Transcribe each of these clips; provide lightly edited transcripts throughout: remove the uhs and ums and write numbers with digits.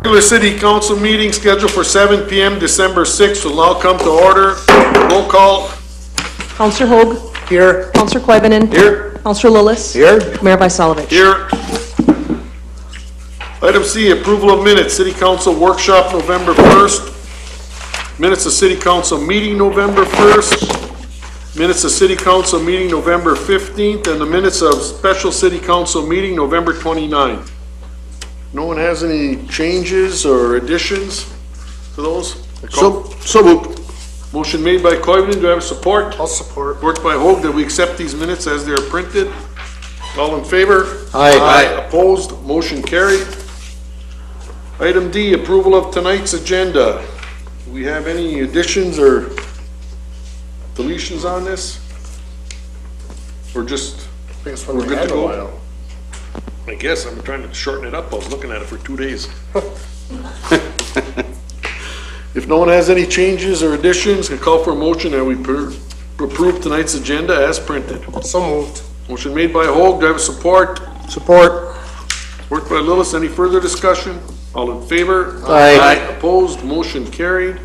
Regular City Council meeting scheduled for 7 p.m. December 6th will now come to order. Roll call. Councillor Hogue. Here. Councillor Koivunen. Here. Councillor Lillis. Here. Mayor Vaisalovich. Here. Item C, approval of minutes. City Council workshop November 1st. Minutes of City Council meeting November 1st. Minutes of City Council meeting November 15th. And the minutes of special City Council meeting November 29th. No one has any changes or additions to those? So moved. Motion made by Koivunen. Do I have support? I'll support. Support by Hogue that we accept these minutes as they are printed. All in favor? Aye. Opposed? Motion carried. Item D, approval of tonight's agenda. Do we have any additions or deletions on this? Or just, I think we're good to go? while. I guess I'm trying to shorten it up. I was looking at it for 2 days. If no one has any changes or additions, I call for a motion that we approve tonight's agenda as printed. So moved. Motion made by Hogue. Do I have support? Support. Support by Lillis. Any further discussion? All in favor? Aye. Opposed? Motion carried.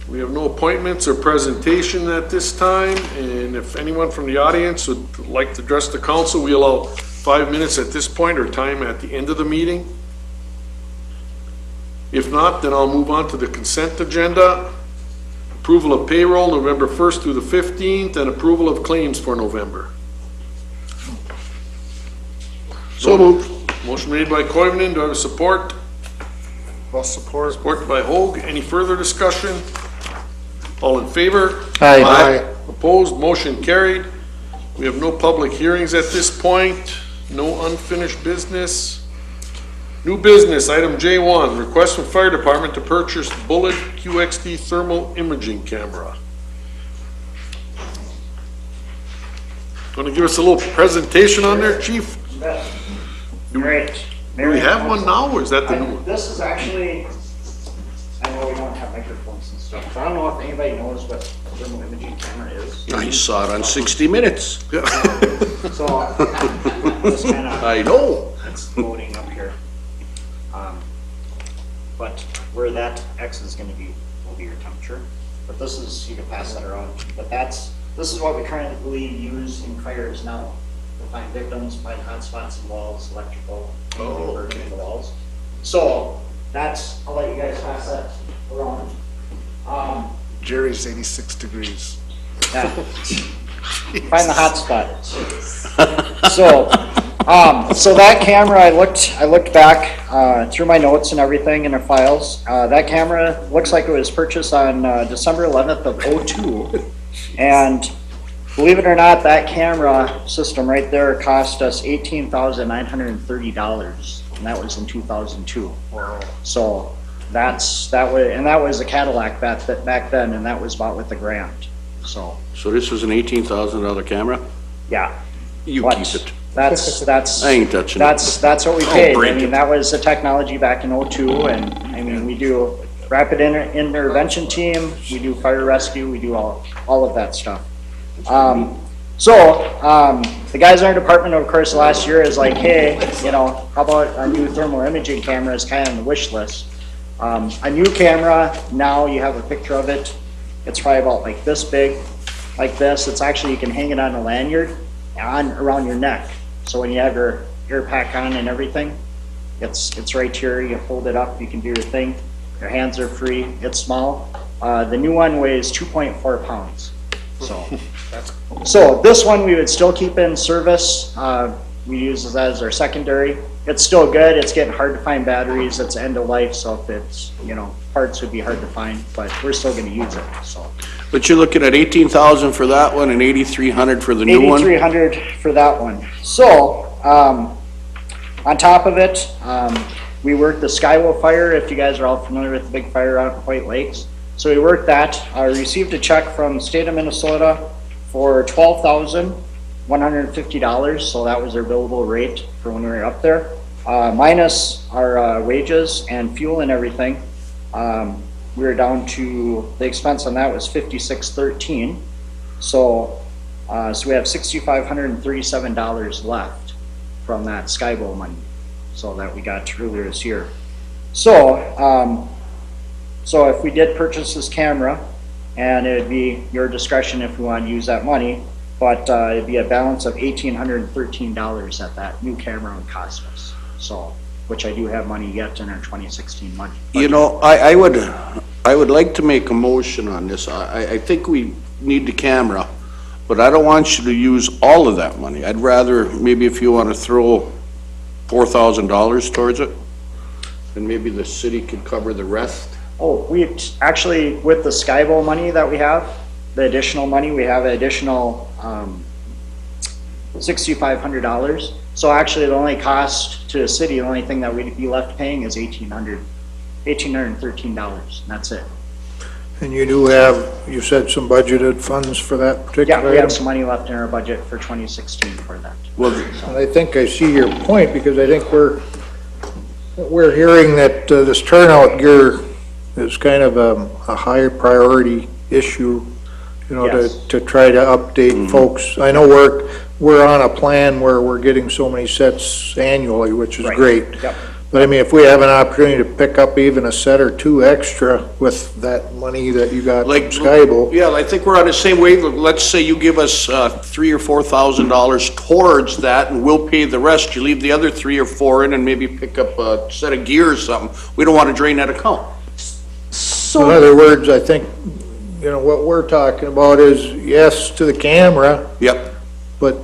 We have no appointments or presentation at this time, and if anyone from the audience would like to address the council, we allow 5 minutes at this point or time at the end of the meeting. If not, then I'll move on to the consent agenda. Approval of payroll November 1st through the 15th, and approval of claims for November. So moved. Motion made by Koivunen. Do I have support? I'll support. Support by Hogue. Any further discussion? All in favor? Aye. Opposed? Motion carried. We have no public hearings at this point. No unfinished business. New business, item J1, request from Fire Department to purchase Bullet QXD thermal imaging camera. Want to give us a little presentation on there, Chief? Great. Do we have one now, or is that the new one? This is actually, I know we don't have microphones and stuff, so I don't know if anybody knows what a thermal imaging camera is. I saw it on 60 Minutes. So, this kind of, I know. it's loading up here. But where that X is going to be, will be your temperature. But this is, you can pass that around. But this is what we currently use in fires now. To find victims, find hot spots in walls, electrical, burning in the walls. So that's, I'll let you guys pass that around. Jerry's 86 degrees. Yeah. Find the hot spot. So that camera, I looked back through my notes and everything in our files. That camera looks like it was purchased on December 11th of '02, and believe it or not, that camera system right there cost us $18,930, and that was in 2002. Wow. So that was a Cadillac back then, and that was bought with a grant. So this was an $18,000 camera? yeah. You But keep it. That's I ain't touching it. that's what we paid. break I mean, it. that was the technology back in '02, and I mean, we do rapid intervention team, we do fire rescue, we do all of that stuff. The guys in our department, of course, last year is like, hey, you know, how about a new thermal imaging camera is kind of on the wish list. A new camera, now you have a picture of it. It's probably about like this big, like this. It's actually, you can hang it on a lanyard around your neck. So when you have your ear pack on and everything, it's right here. You hold it up, you can do your thing. Your hands are free. It's small. The new one weighs 2.4 pounds. So this one we would still keep in service. We use this as our secondary. It's still good. It's getting hard to find batteries. It's end of life, so if it's, you know, parts would be hard to find, but we're still going to use it. So. But you're looking at $18,000 for that one and $8,300 for the new one? $8,300 for that one. So, on top of it, we worked the Skywell fire, if you guys are all familiar with the big fire out at White Lakes. So we worked that. I received a check from the state of Minnesota for $12,150. So that was their billable rate for when we were up there. Minus our wages and fuel and everything. We were down to, the expense on that was $56.13. So we have $6,537 left from that Skywell money, so that we got earlier this year. So if we did purchase this camera, and it'd be your discretion if we want to use that money, but it'd be a balance of $1,813 that new camera would cost us. So, which I do have money yet in our 2016 budget. You know, I would like to make a motion on this. I think we need the camera, but I don't want you to use all of that money. I'd rather, maybe if you want to throw $4,000 towards it, and maybe the city could cover the rest. Oh, we actually, with the Skybo money that we have, the additional money, we have an additional $6,500. So actually, the only cost to the city, the only thing that we'd be left paying is $1,813, and that's it. And you do have, you said some budgeted funds for that particular Yeah, we have item? some money left in our budget for 2016 for that. Well, And I think I see your point, because I think we're hearing that this turnout gear is kind of a higher priority issue, you know, Yes. to try to update folks. I know we're on a plan where we're getting so many sets annually, which is Right. great. Yep. But I mean, if we have an opportunity to pick up even a set or two extra with that money that you got from like, Skybo. yeah, I think we're on the same wave. Let's say you give us $3,000 or $4,000 towards that, and we'll pay the rest. You leave the other 3 or 4 in and maybe pick up a set of gear or something. We don't want to drain that account. In So, other words, I think, you know, what we're talking about is yes to the camera, Yep. but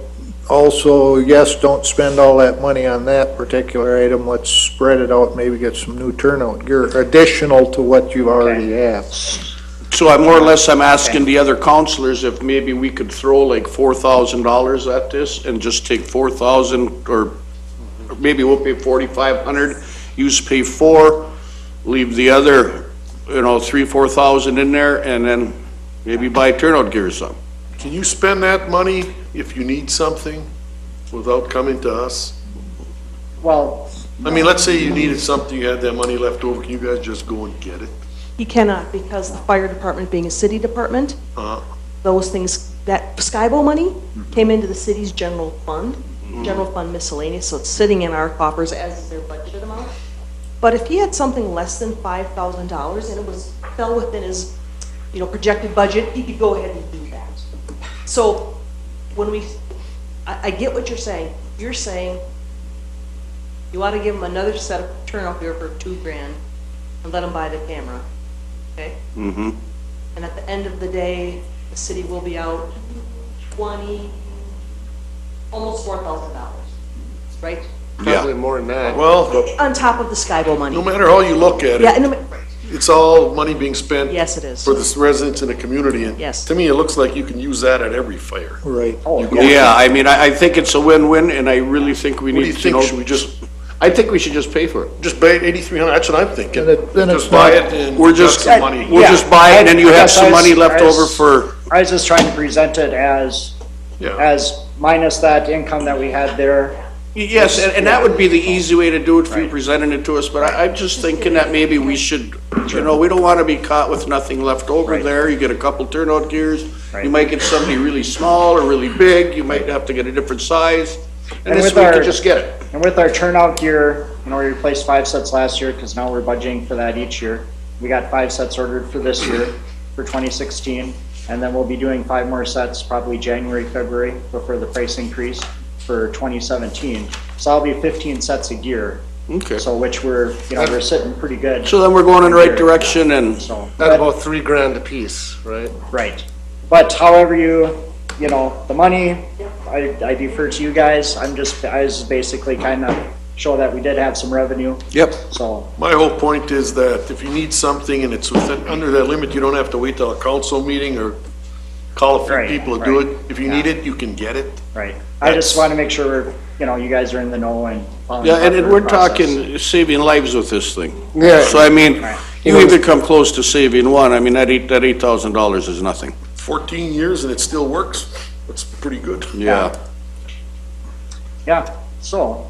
also, yes, don't spend all that money on that particular item. Let's spread it out, maybe get some new turnout gear, additional to what you already have. So I'm more or less, I'm asking the other counselors if maybe we could throw like $4,000 at this and just take 4,000, or maybe we'll pay 4,500, you pay 4, leave the other, you know, 3,000, 4,000 in there, and then maybe buy turnout gear or something. Can you spend that money if you need something without coming to us? Well, I mean, let's say you needed something, you had that money left over, can you guys just go and get it? you cannot, because the fire department being a city department, those things, that Skybo money came into the city's general fund miscellaneous, so it's sitting in our coffers as is their budgeted amount. But if he had something less than $5,000 and it fell within his, you know, projected budget, he could go ahead and do that. So when I get what you're saying. You're saying you ought to give him another set of turnout gear for $2,000 and let him buy the camera, okay? Mm-hmm. And at the end of the day, the city will be out almost $4,000, right? Probably more than that. Well, On top of the Skybo money. no matter how you look at Yeah, it, and, it's all money being spent yes, it is. for the residents in the community. And Yes. to me, it looks like you can use that at every fire. Right. Yeah, I mean, I think it's a win-win, and I really think we What do need you to think? know. Should we just I think we should just pay for it. Just pay $8,300, that's what I'm thinking. Then it's Just buy not- it and We're we've got just, some money. we'll just buy it, and then you have Yes, some money left I was- over for, I was just trying to present it as Yeah, minus that income that we had there. yes, and that would be the easy way to do it, for you presenting it to us, but I'm just thinking that maybe we should, you know, we don't want to be caught with nothing left over Right. there. You get a couple turnout gears, Right. you might get somebody really small or really big, you might have to get a different size, and And this with we our- could just get it. And with our turnout gear, you know, we replaced 5 sets last year, because now we're budgeting for that each year. We got 5 sets ordered for this year, for 2016, and then we'll be doing 5 more sets, probably January, February, before the price increase for 2017. So that'll be 15 sets of gear, Okay, so which we're sitting pretty good. so then we're going in the right direction, and So, That's about $3,000 a piece, right? right. But however you know, the money, I defer to you guys. I was basically kind of show that we did have some revenue, yep. so. my whole point is that if you need something and it's under that limit, you don't have to wait till a council meeting or call a Right, few people to do right. it. If you need it, you can get it. Right. I just want to make sure, you guys are in the know and following. Yeah, and the we're process. talking saving lives with this thing. Yeah. So I mean, Right. you even come close to saving one, I mean, that $8,000 is nothing. 14 years and it still works. That's pretty good. Yeah. Yeah, so,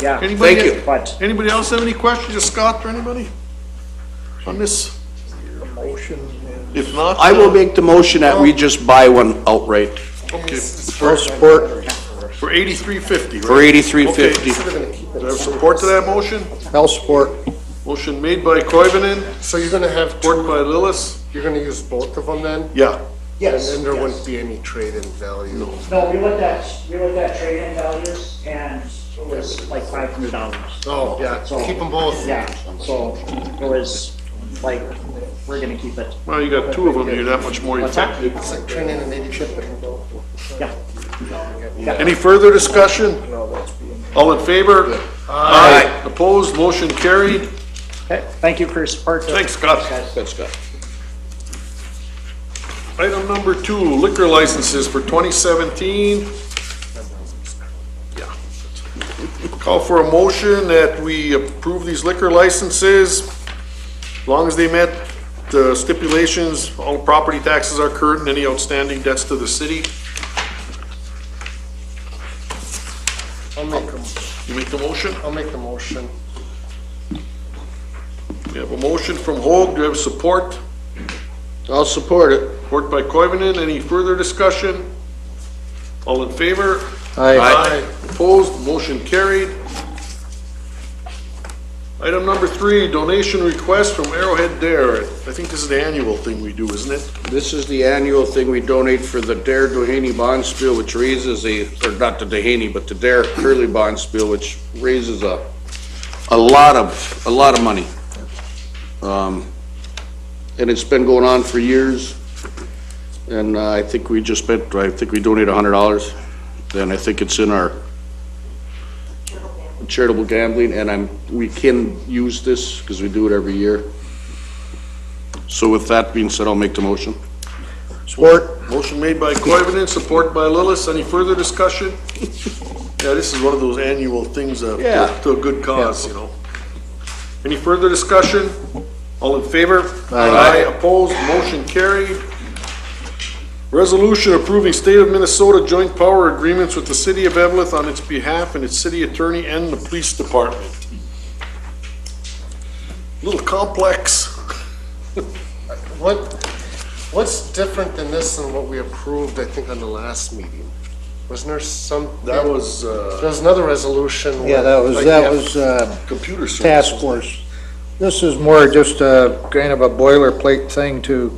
yeah. Anybody, Thank you. But, anybody else have any questions, or Scott or anybody on this? Motion. If not, I will make the motion that we just buy one outright okay, I'll support. for $83.50, for right? $83.50. Do I have support to that motion? I'll support. Motion made by Koivunen, So you're gonna have support two, by Lillis. you're gonna use both of them then? Yeah, Yes. And then there yes. wouldn't be any trade-in value? No, we looked at trade-in values and it was like $500. Oh, yeah, So- keep them both. Yeah, so it was like, we're gonna keep it. well, you got two of them, you're that much more What's that? effective. It's like turn in and maybe ship it. Yeah. Any further discussion? All in favor? Aye. Opposed, motion carried. Okay, thank you for your support. Thanks, Scott. That's good. Item number 2, liquor licenses for 2017. Yeah. Call for a motion that we approve these liquor licenses, as long as they met the stipulations, all property taxes are current, and any outstanding debts to the city. You make the motion? I'll make the motion. We have a motion from Hoag, do you have support? I'll support it. Support by Koivunen, any further discussion? All in favor? Aye. Opposed, motion carried. Item number 3, donation request from Arrowhead Dare. I think this is the annual thing we do, isn't it? This is the annual thing we donate for the Dare Doheny Bonspiel, which raises or not the Doheny, but the Dare Curly Bonspiel, which raises a lot of money. And it's been going on for years. And I think we donated $100. Then I think it's in our charitable gambling, and we can use this because we do it every year. So with that being said, I'll make the motion. Support. Motion made by Koivunen, support by Lillis. Any further discussion? Yeah, this is one of those annual things Yeah. to a good cause, you know. Any further discussion? All in favor? Aye. Opposed, motion carried. Resolution approving State of Minnesota joint power agreements with the City of Eveleth on its behalf and its city attorney and the police department. Little complex. What's different than this than what we approved, I think, on the last meeting? Wasn't there some? That was, There was another resolution. Yeah, with, that like, was computer services. task force. This is more just a kind of a boilerplate thing to,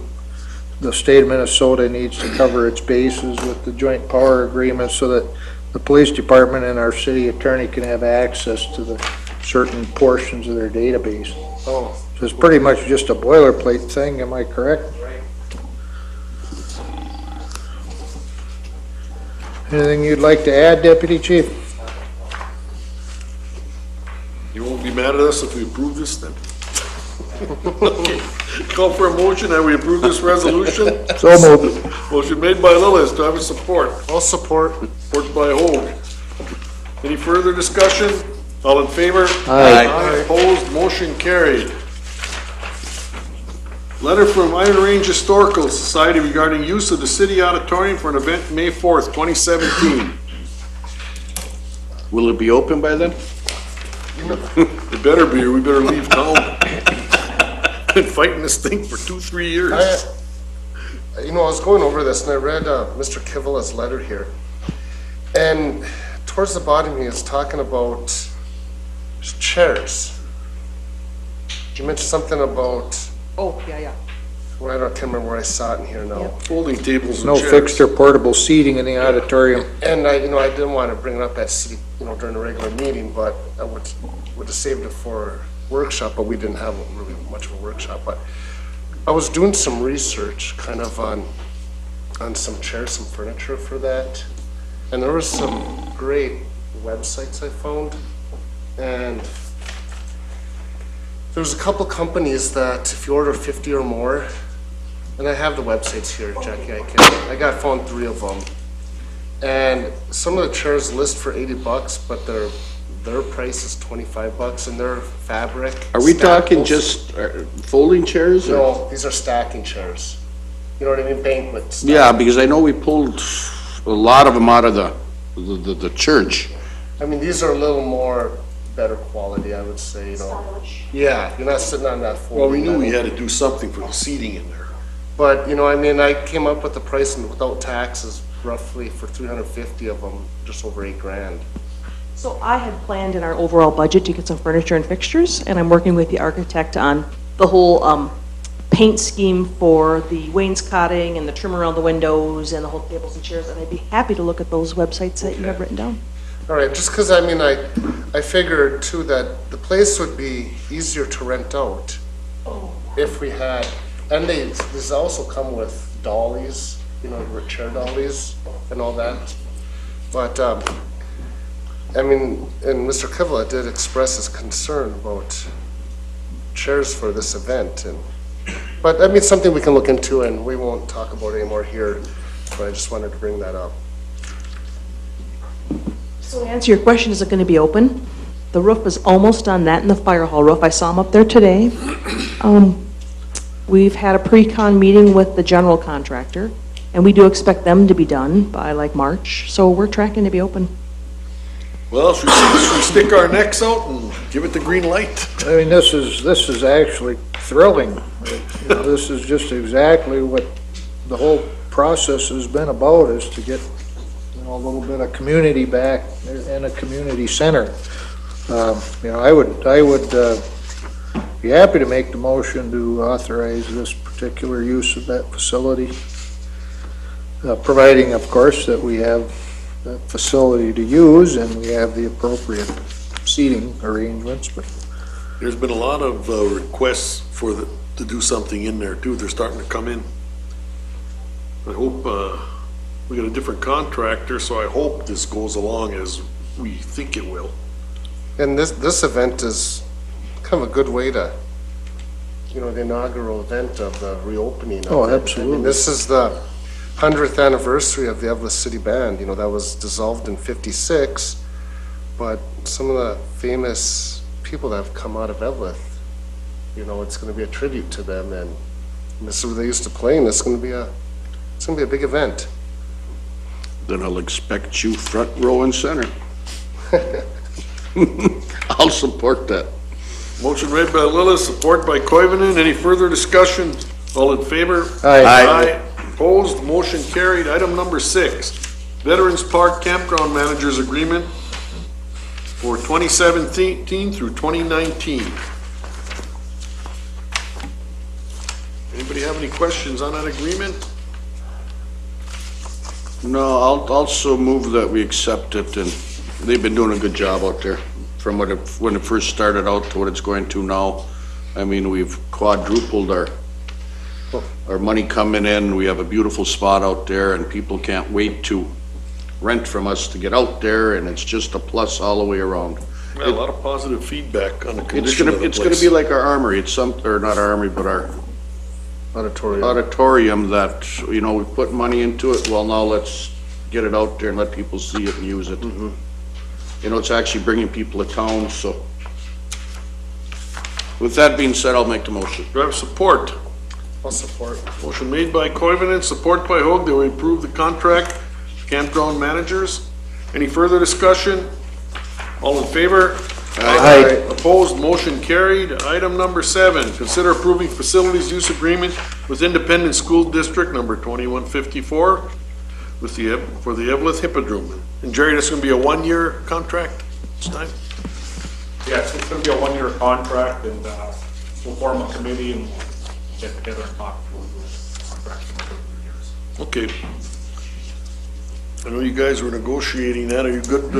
the state of Minnesota needs to cover its bases with the joint power agreement so that the police department and our city attorney can have access to the certain portions of their database. Oh, So it's pretty much just a boilerplate thing, am I correct? Anything you'd like to add, Deputy Chief? You won't be mad at us if we approve this then? Okay. Call for a motion that we approve this resolution. So moved. Motion made by Lillis, do I have a support? I'll support. Support by Hoag. Any further discussion? All in favor? Aye. Opposed, motion carried. Letter from Iron Range Historical Society regarding use of the city auditorium for an event May 4th, 2017. Will it be open by then? It better be, or we better leave town. Been fighting this thing for 2-3 years. I was going over this and I read Mr. Kivel's letter here. And towards the bottom, he is talking about chairs. You mentioned something about, Oh, yeah. well, I can't remember where I saw it in here now. Folding tables and No chairs. fixed or portable seating in the auditorium. And I didn't want to bring it up at city, during a regular meeting, but I would have saved it for workshop, but we didn't have really much of a workshop. But I was doing some research kind of on some chairs, some furniture for that. And there was some great websites I found. And there's a couple companies that if you order 50 or more, and I have the websites here, Jackie, I found 3 of them. And some of the chairs list for $80, but their price is $25, and they're fabric. Are we talking staples. just folding chairs? Or? No, these are stacking chairs. You know what I mean, banquet style. Yeah, because I know we pulled a lot of them out of the church. I mean, these are a little more better quality, I would say, Yeah, you're not sitting on that folding. Well, we knew we metal. had to do something for the seating in there. But, I came up with the price and without taxes, roughly for 350 of them, just over $8,000. So I had planned in our overall budget to get some furniture and fixtures, and I'm working with the architect on the whole paint scheme for the wainscoting and the trim around the windows and the whole tables and chairs, and I'd be happy to look at those websites that you have written down. All right, just because, I mean, I figured too that the place would be easier to rent out if we had, and these also come with dollies, you know, chair dollies and all that. But, I mean, and Mr. Eveleth did express his concern about chairs for this event, but I mean, something we can look into, and we won't talk about it anymore here, but I just wanted to bring that up. So to answer your question, is it gonna be open? The roof is almost done, that and the fire hall roof. I saw them up there today. We've had a pre-con meeting with the general contractor, and we do expect them to be done by like March, so we're tracking to be open. Well, should we stick our necks out and give it the green light? I mean, this is actually thrilling. You know, this is just exactly what the whole process has been about, is to get, you know, a little bit of community back in a community center. You know, I would be happy to make the motion to authorize this particular use of that facility, providing, of course, that we have that facility to use and we have the appropriate seating arrangements. But There's been a lot of requests to do something in there too. They're starting to come in. I hope, we got a different contractor, so I hope this goes along as we think it will. And this event is kind of a good way to, you know, the inaugural event of the reopening of Oh, it. absolutely. I mean, this is the 100th anniversary of the Eveleth City Band, you know, that was dissolved in '56, but some of the famous people that have come out of Eveleth, you know, it's gonna be a tribute to them, and this is where they used to play, and it's gonna be a big event. Then I'll expect you front row and center. I'll support that. Motion made by Lillis, support by Koivunen. Any further discussion? All in favor? Aye. Opposed, motion carried. Item number 6, Veterans Park Campground Managers Agreement for 2017 through 2019. Anybody have any questions on that agreement? No, I'll also move that we accept it, and they've been doing a good job out there from when it first started out to what it's going to now. I mean, we've quadrupled our money coming in. We have a beautiful spot out there, and people can't wait to rent from us to get out there, and it's just a plus all the way around. Yeah, a lot of positive feedback on the It's condition of the gonna place. be like our armory. It's or not our armory, but our auditorium that, you know, we put money into it. Well, now let's get it out there and let people see it and use it. You know, it's actually bringing people to town, so. With that being said, I'll make the motion. Do I have support? I'll support. Motion made by Koivunen, support by Hoag, that we approve the contract, campground managers. Any further discussion? All in favor? Aye. Opposed, motion carried. Item number 7, consider approving facilities use agreement with Independent School District number 2154 for the Eveleth Hippodrome. And Jerry, this is gonna be a 1-year contract this time? Yes, it's gonna be a 1-year contract, and we'll form a committee and get together and talk through the contract for 2 years. Okay. I know you guys were negotiating that. Are you good,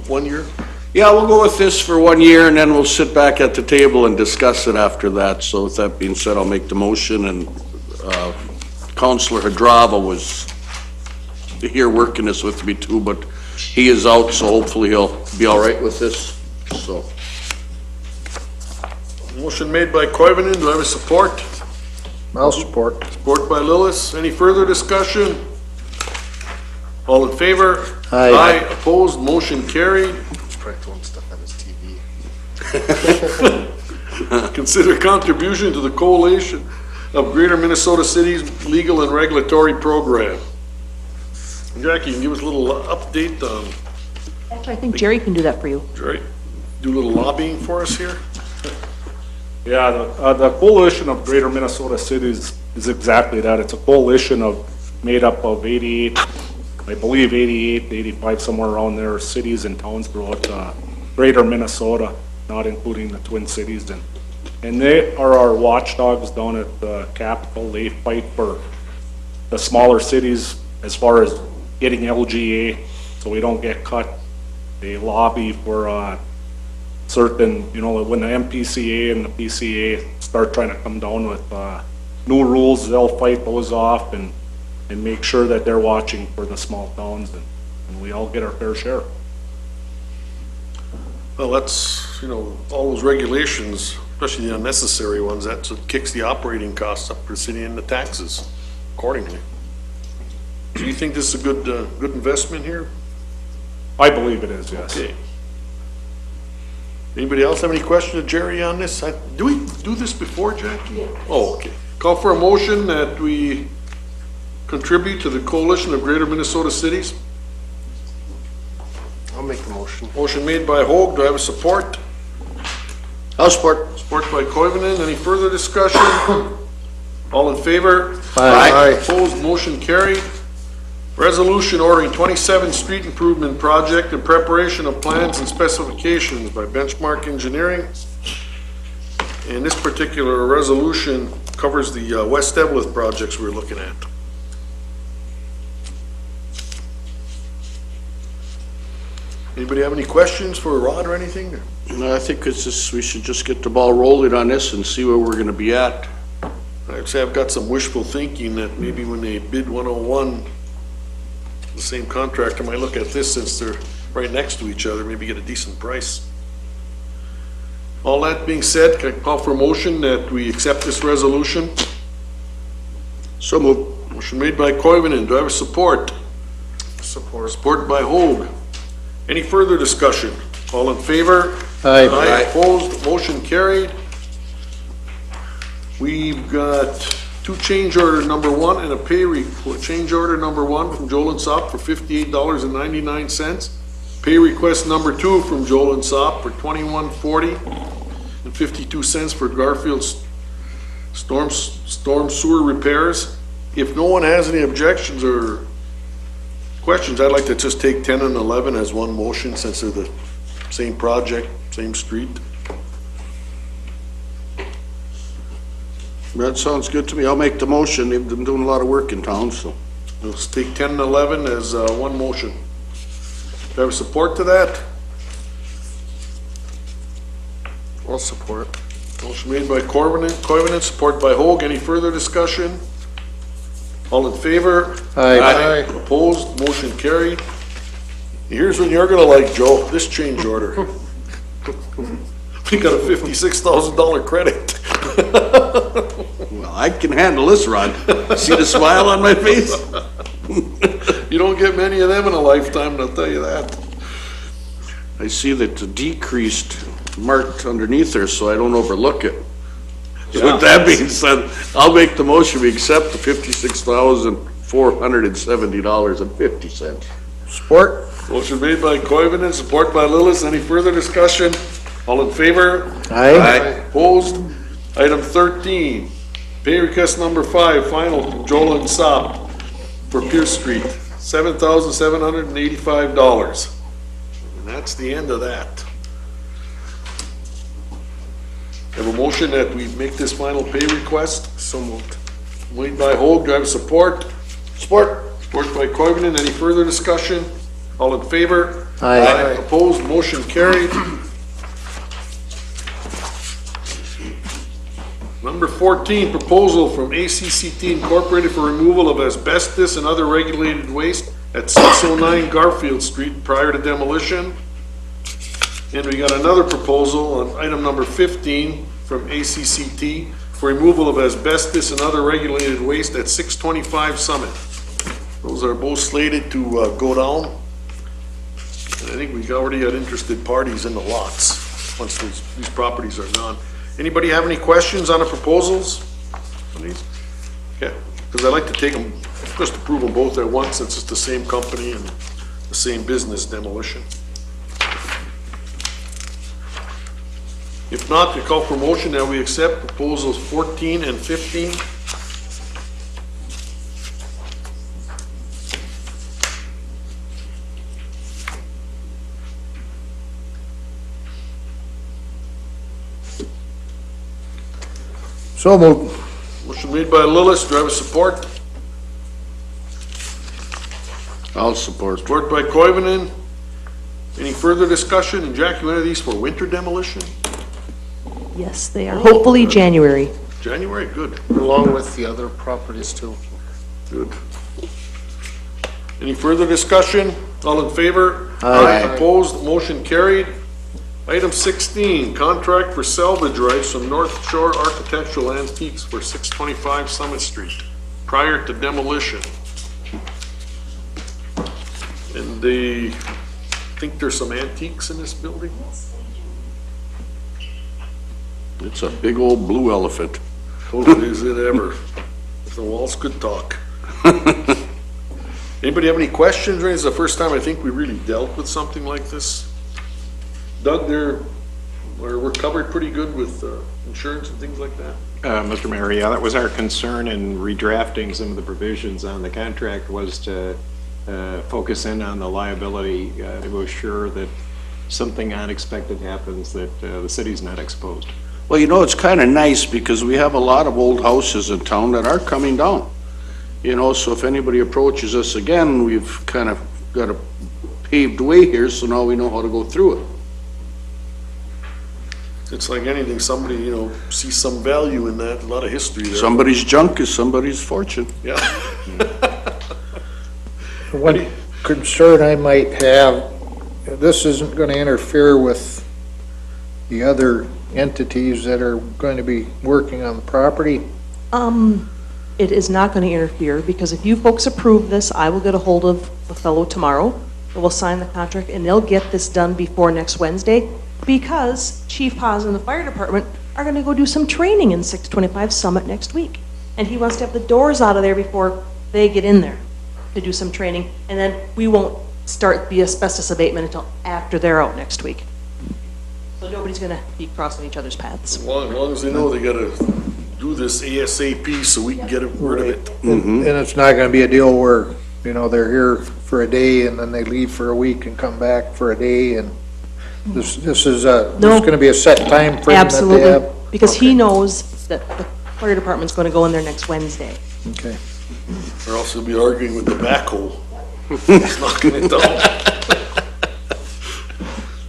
1 year? Yeah, we'll go with this for 1 year, and then we'll sit back at the table and discuss it after that. So with that being said, I'll make the motion, and Counselor Hadrava was here working this with me too, but he is out, so hopefully he'll be all right with this, so. Motion made by Koivunen. Do I have a support? I'll support. Support by Lillis. Any further discussion? All in favor? Aye. Opposed, motion carried. He's probably throwing stuff at his TV. Consider contribution to the coalition of Greater Minnesota Cities Legal and Regulatory Program. Jackie, you can give us a little update on, Actually, I think Jerry can do that for you. Jerry, do a little lobbying for us here? Yeah, the coalition of Greater Minnesota Cities is exactly that. It's a coalition made up of 88 I believe 88, 85, somewhere around there, cities and towns throughout greater Minnesota, not including the Twin Cities. And they are our watchdogs down at the Capitol. They fight for the smaller cities as far as getting LGA so we don't get cut. They lobby for certain, you know, when the MPCA and the PCA start trying to come down with new rules, they'll fight those off and make sure that they're watching for the small towns, and we all get our fair share. Well, that's, you know, all those regulations, especially the unnecessary ones, that's what kicks the operating costs up for the city and the taxes accordingly. Do you think this is a good investment here? I believe it is, yes. Okay. Anybody else have any questions of Jerry on this? Do we do this before, Jackie? Yeah. Oh, okay. Call for a motion that we contribute to the Coalition of Greater Minnesota Cities. I'll make the motion. Motion made by Hoag. Do I have a support? I'll support. Support by Koivunen. Any further discussion? All in favor? Aye. Opposed, motion carried. Resolution ordering 27th Street Improvement Project and preparation of plans and specifications by Benchmark Engineering. And this particular resolution covers the West Eveleth projects we're looking at. Anybody have any questions for Rod or anything? No, I think it's just, we should just get the ball rolling on this and see where we're gonna be at. I'd say I've got some wishful thinking that maybe when they bid 101, the same contractor might look at this since they're right next to each other, maybe get a decent price. All that being said, can I call for a motion that we accept this resolution? So move. Motion made by Koivunen. Do I have a support? Support. Support by Hoag. Any further discussion? All in favor? Aye. Opposed, motion carried. We've got two change order number one and a change order number one from Joel and Sop for $58.99. Pay request number two from Joel and Sop for $21.40 for Garfield's storm sewer repairs. If no one has any objections or questions, I'd like to just take 10 and 11 as one motion since they're the same project, same street. That sounds good to me. I'll make the motion. They've been doing a lot of work in town, so. Let's take 10 and 11 as one motion. Do I have support to that? I'll support. Motion made by Koivunen, support by Hoag. Any further discussion? All in favor? Aye. Opposed, motion carried. Here's what you're gonna like, Joe, this change order. We got a $56,000 credit. Well, I can handle this, Rod. See the smile on my face? You don't get many of them in a lifetime, I'll tell you that. I see that the decreased marked underneath there, so I don't overlook it. So with that being said, I'll make the motion, we accept the $56,470.50. Support? Motion made by Koivunen, support by Lillis. Any further discussion? All in favor? Aye. Opposed? Item 13, pay request number 5, final from Joel and Sop for Pierce Street, $7,785. And that's the end of that. Have a motion that we make this final pay request? So moved. Made by Hoag. Do I have support? Support. Support by Koivunen. Any further discussion? All in favor? Aye. Opposed? Motion carried. Number 14, proposal from ACCT Incorporated for removal of asbestos and other regulated waste at 609 Garfield Street prior to demolition. And we got another proposal on item number 15 from ACCT for removal of asbestos and other regulated waste at 625 Summit. Those are both slated to go down. And I think we already got interested parties in the lots once these properties are gone. Anybody have any questions on the proposals? On these? Okay, because I like to take them, just approve them both at once since it's the same company and the same business, demolition. If not, we call for motion that we accept proposals 14 and 15. So moved. Motion made by Lillis, do I have a support? I'll support. Support by Koivunen. Any further discussion? And Jackie, when are these for, winter demolition? Yes, they are. Hopefully January. January, good, Along with the other properties too. good. Any further discussion? All in favor? Aye. Opposed, motion carried. Item 16, contract for salvage rights from North Shore Architectural Antiques for 625 Summit Street, prior to demolition. And they think there's some antiques in this building? It's a big old blue elephant. Oh, is it ever. The walls could talk. Anybody have any questions? This is the first time I think we really dealt with something like this. Doug, we're covered pretty good with insurance and things like that? Mr. Mayor, yeah, that was our concern in redrafting some of the provisions on the contract, was to focus in on the liability to assure that something unexpected happens, that the city's not exposed. Well, you know, it's kind of nice because we have a lot of old houses in town that are coming down. You know, so if anybody approaches us again, we've kind of got a paved way here, so now we know how to go through it. It's like anything, somebody, sees some value in that, a lot of history there. Somebody's junk is somebody's fortune. Yeah. One concern I might have, this isn't gonna interfere with the other entities that are going to be working on the property. It is not going to interfere, because if you folks approve this, I will get a hold of the fellow tomorrow, and we'll sign the contract, and they'll get this done before next Wednesday, because Chief Haas and the fire department are going to go do some training in 625 Summit next week. And he wants to have the doors out of there before they get in there to do some training, and then we won't start the asbestos abatement until after they're out next week. So nobody's going to be crossing each other's paths. As long as they know they gotta do this ASAP so we can get rid of it. And it's not gonna be a deal where, they're here for a day and then they leave for a week and come back for a day, and this is there's gonna be a set time frame that they Absolutely, have? because he knows that the fire department's going to go in there next Wednesday. Okay. Or else they'll be arguing with the backhoe. It's knocking it down.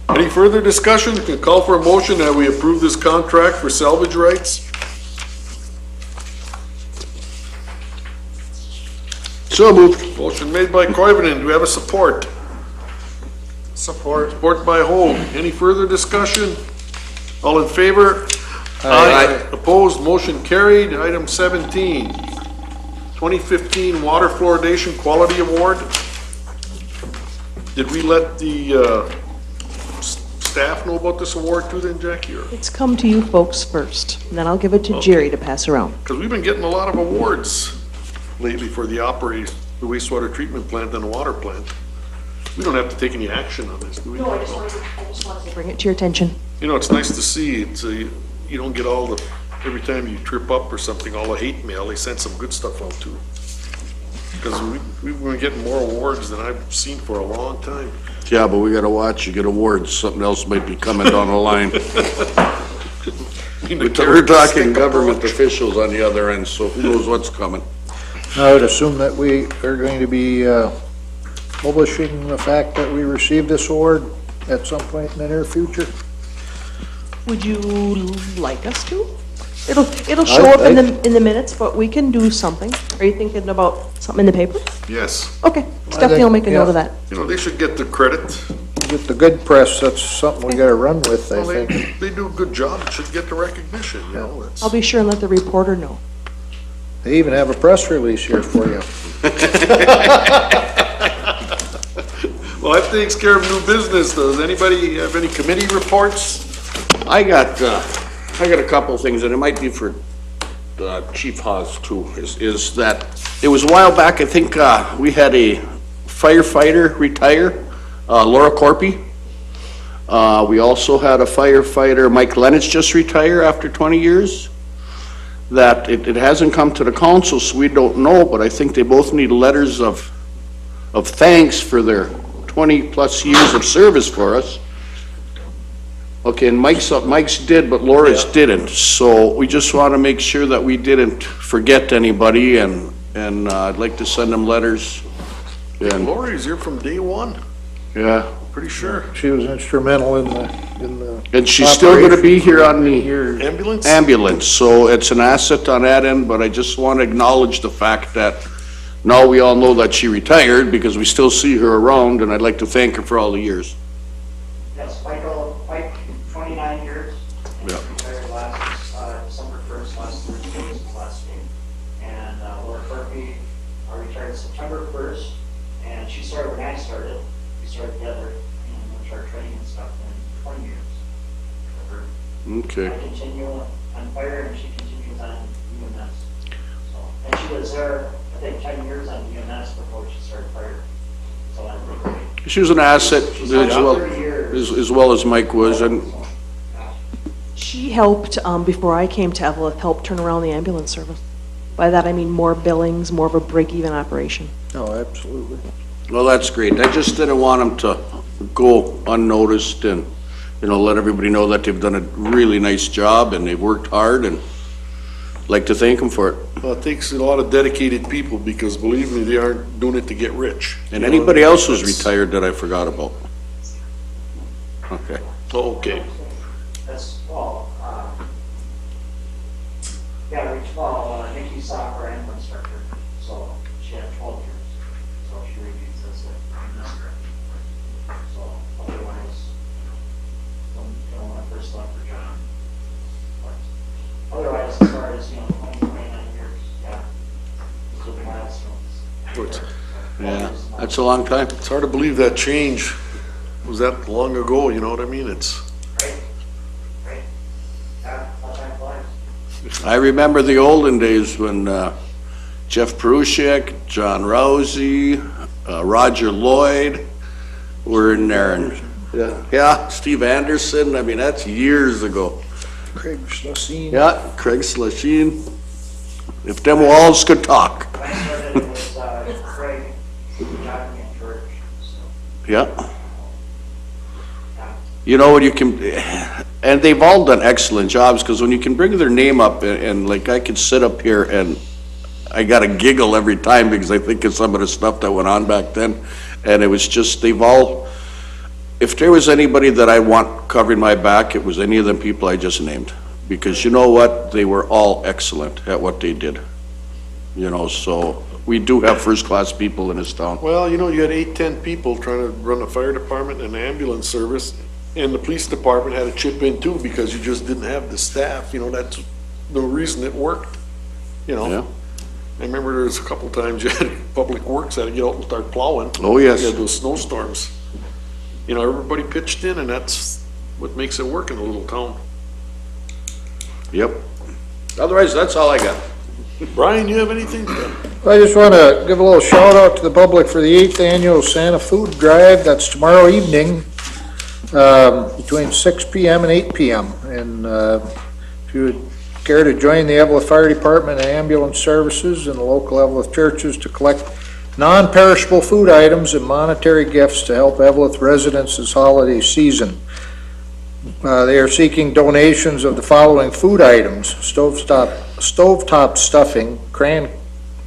Any further discussion? Can call for a motion that we approve this contract for salvage rights? So moved. Motion made by Koivunen, do we have a support? Support. Support by Hoag. Any further discussion? All in favor? Aye. Opposed, motion carried. Item 17, 2015 Water Fluoridation Quality Award. Did we let the staff know about this award too then, Jackie? It's come to you folks first, and then I'll give it to Jerry to pass around. Because we've been getting a lot of awards lately for the wastewater treatment plant and the water plant. We don't have to take any action on this, do we? No, I just wanted to bring it to your attention. It's nice to see, you don't get all the, every time you trip up or something, all the hate mail, they send some good stuff out too. Because we've been getting more awards than I've seen for a long time. Yeah, but we gotta watch, you get awards, something else might be coming down the line. We're talking government officials on the other end, so who knows what's coming. I would assume that we are going to be publishing the fact that we received this award at some point in the near future. Would you like us to? It'll show up in the minutes, but we can do something. Are you thinking about something in the paper? Yes, Okay, Stephanie will make a note of that. they should get the credit. Get the good press, that's something we gotta run with, I Well, think. they do a good job, should get the recognition, that's. I'll be sure and let the reporter know. They even have a press release here for you. Well, that takes care of new business. Does anybody have any committee reports? I got a couple of things, and it might be for Chief Haas too, is that it was a while back, I think, we had a firefighter retire, Laura Corpy. We also had a firefighter, Mike Lennox, just retire after 20 years. That it hasn't come to the council, so we don't know, but I think they both need letters of thanks for their 20-plus years of service for us. Okay, and Mike's did, but Laura's didn't, so we just want to make sure that we didn't forget anybody, and I'd like to send them letters. And, Lori's here from day one, yeah, pretty sure. She was instrumental in the. and she's still gonna be here on the Ambulance? ambulance, so it's an asset on that end, but I just want to acknowledge the fact that now we all know that she retired, because we still see her around, and I'd like to thank her for all the years. Yes, Mike, 29 years. And Yeah. retired last, December 1st, last Thursday was his last day. And, Laura Murphy, retired September 1st, and she started when I started. We started together, and we started training and stuff in 20 years. Okay. I continue on fire, and she continues on EMS. So, and she was there, I think, 10 years on EMS before she started fire. So I think She was an asset she's as done well, 30 years. as well as Mike was, and She helped, before I came to Eveleth, helped turn around the ambulance service. By that, I mean more billings, more of a break-even operation. Oh, absolutely. well, that's great. I just didn't want them to go unnoticed, and, let everybody know that they've done a really nice job, and they've worked hard, and I'd like to thank them for it. Well, it takes a lot of dedicated people, because believe me, they aren't doing it to get rich. And You know, anybody else who's that's- retired that I forgot about? Okay. Oh, okay. That's, Nikki Sock, our animal instructor, so she had 12 years, so she reviews this at So otherwise, don't want to first left for John. But otherwise, as far as, 29 years, yeah, these are the milestones. Yeah, that's a long time. It's hard to believe that change was that long ago, you know what I mean? It's, Right. Yeah, how time flies. I remember the olden days when Jeff Perusiak, John Rousey, Roger Lloyd were in there, and yeah, Steve Anderson. I mean, that's years ago. Craig Schlesien. Yeah, Craig Slasheen. If them walls could talk. When I started, it was Craig, Johnny, and George, so, Yeah. yeah. When you can, and they've all done excellent jobs, because when you can bring their name up, and like I could sit up here and I gotta giggle every time, because I think of some of the stuff that went on back then, and it was just, they've all, if there was anybody that I want covering my back, it was any of them people I just named, because you know what, they were all excellent at what they did. So we do have first-class people in this town. well, you had 8, 10 people trying to run the fire department and the ambulance service, and the police department had to chip in too, because you just didn't have the staff, that's the reason it worked, Yeah. I remember there was a couple times you had Public Works had to get out and start plowing. Oh, yes. You had those snowstorms. Everybody pitched in, and that's what makes it work in a little town. Yep. Otherwise, that's all I got. Brian, you have anything? I just want to give a little shout out to the public for the 8th annual Santa Food Drive. That's tomorrow evening, between 6 PM and 8 PM. And if you would care to join the Eveleth Fire Department and ambulance services and the local Eveleth churches to collect non-perishable food items and monetary gifts to help Eveleth residents this holiday season. They are seeking donations of the following food items: stovetop stuffing,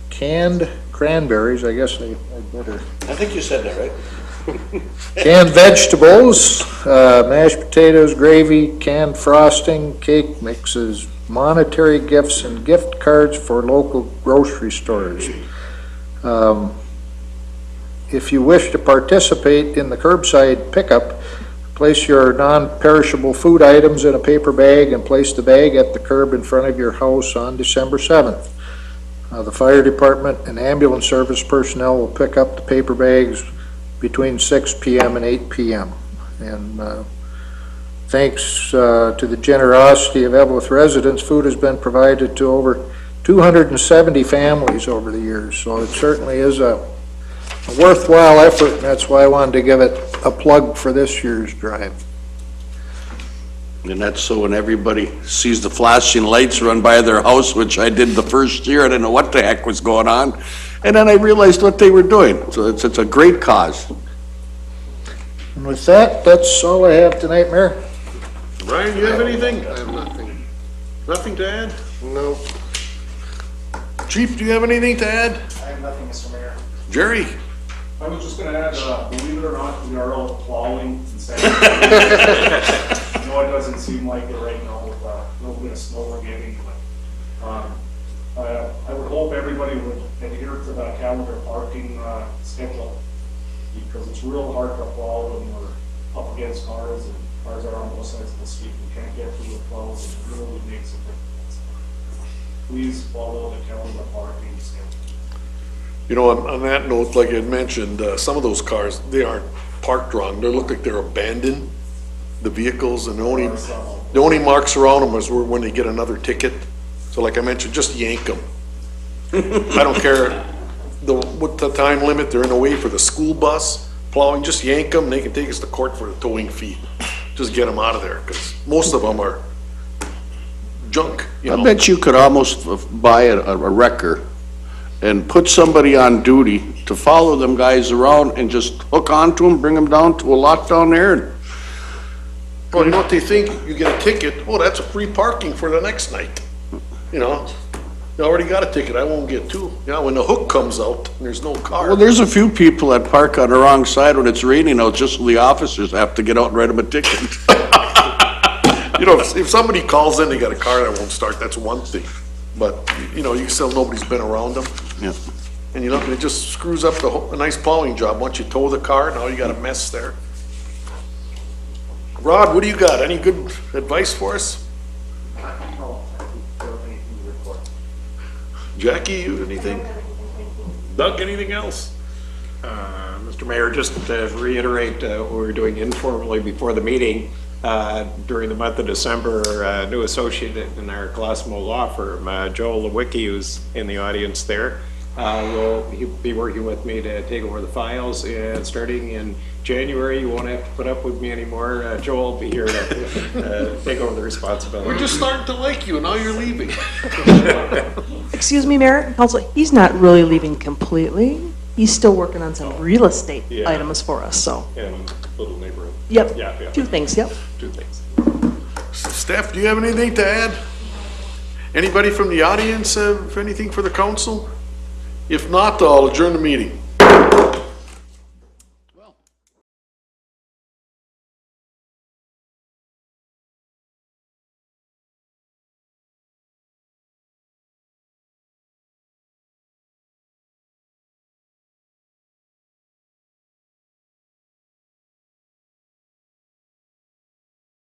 canned cranberries, I guess I better, I think you said that, right? canned vegetables, mashed potatoes, gravy, canned frosting, cake mixes, monetary gifts, and gift cards for local grocery stores. If you wish to participate in the curbside pickup, place your non-perishable food items in a paper bag and place the bag at the curb in front of your house on December 7th. The fire department and ambulance service personnel will pick up the paper bags between 6 PM and 8 PM. And thanks to the generosity of Eveleth residents, food has been provided to over 270 families over the years. So it certainly is a worthwhile effort, and that's why I wanted to give it a plug for this year's drive. And that's so when everybody sees the flashing lights run by their house, which I did the first year, I didn't know what the heck was going on. And then I realized what they were doing. So it's a great cause. And with that, that's all I have tonight, Mayor. Brian, do you have anything? I have nothing. Nothing to add? No. Chief, do you have anything to add? I have nothing, Mr. Mayor. Jerry? I was just gonna add, believe it or not, we are out plowing and sanding. I know it doesn't seem like it right now with a little bit of snow we're getting, but, I would hope everybody would adhere to the calendar parking, schedule. Because it's real hard to plow when we're up against cars and cars are on both sides of the street. We can't get through the plows and it really makes a difference. Please follow the calendar parking schedule. You know, on that note, like I had mentioned, some of those cars, they aren't parked wrong. They look like they're abandoned, the vehicles, and the only marks around them is when they get another ticket. So like I mentioned, just yank them. I don't care what the time limit, they're in the way for the school bus plowing, just yank them, they can take us to court for the towing fee. Just get them out of there, because most of them are junk, you I know. bet you could almost buy a wrecker and put somebody on duty to follow them guys around and just hook onto them, bring them down to a lot down there. And Well, you know what they think? You get a ticket, oh, that's a free parking for the next night. You know, you already got a ticket, I won't get two. You know, when the hook comes out and there's no car. Well, there's a few people that park on the wrong side when it's raining out, just so the officers have to get out and write them a ticket. You know, if somebody calls in, they got a car that won't start, that's one thing. But, you know, you can tell nobody's been around them. Yeah. And you know, it just screws up a nice plowing job. Once you tow the car, now you got a mess there. Rod, what do you got? Any good advice for us? Jackie, you anything? Doug, anything else? Mr. Mayor, just to reiterate what we were doing informally before the meeting, during the month of December, a new associate in our Colosimo law firm, Joel Lewicki, who's in the audience there, will be working with me to take over the files, and starting in January, you won't have to put up with me anymore. Joel will be here to take over the responsibility. We're just starting to like you, and now you're leaving. Excuse me, Mayor and Council, he's not really leaving completely. He's still working on some real estate Yeah. items for us, so. In a little neighborhood. Yep, Yeah. two things, yep. Two things. Steph, do you have anything to add? Anybody from the audience have anything for the council? If not, I'll adjourn the meeting.